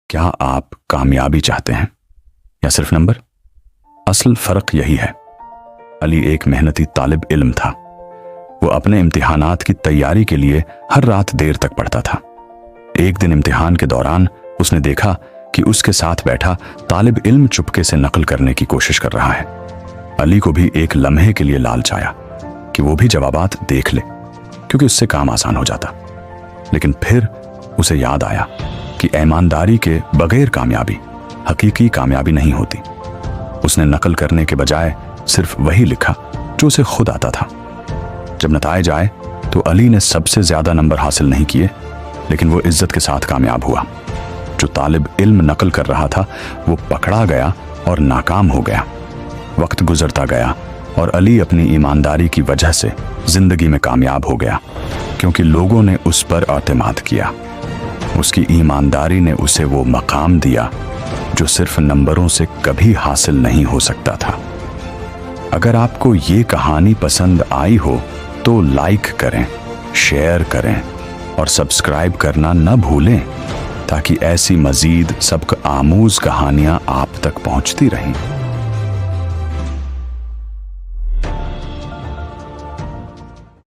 क्या आप कामयाबी चाहते हैं या सिर्फ नंबर? असल फर्क यही है। अली एक मेहनती तालिब इल्म था। वो अपने इम्तिहानात की तैयारी के लिए हर रात देर तक पढ़ता था। एक दिन इम्तिहान के दौरान उसने देखा कि उसके साथ बैठा तालिब इल्म चुपके से नकल करने की कोशिश कर रहा है। अली को भी एक लम्हे के लिए लालच आया कि वो भी जवाबात देख ले, क्योंकि उससे काम आसान हो जाता। लेकिन फिर उसे याद आया कि ईमानदारी के बगैर कामयाबी हकीकी कामयाबी नहीं होती। उसने नकल करने के बजाय सिर्फ वही लिखा जो उसे खुद आता था। जब नताइज आए तो अली ने सबसे ज्यादा नंबर हासिल नहीं किए, लेकिन वो इज्जत के साथ कामयाब हुआ। जो तालिब इल्म नकल कर रहा था वो पकड़ा गया और नाकाम हो गया। वक्त गुजरता गया और अली अपनी ईमानदारी की वजह से जिंदगी में कामयाब हो गया, क्योंकि लोगों ने उस पर एतमाद किया। उसकी ईमानदारी ने उसे वो मकाम दिया जो सिर्फ नंबरों से कभी हासिल नहीं हो सकता था। अगर आपको ये कहानी पसंद आई हो तो लाइक करें, शेयर करें और सब्सक्राइब करना न भूलें, ताकि ऐसी मजीद सबक आमूज कहानियां आप तक पहुंचती रहें।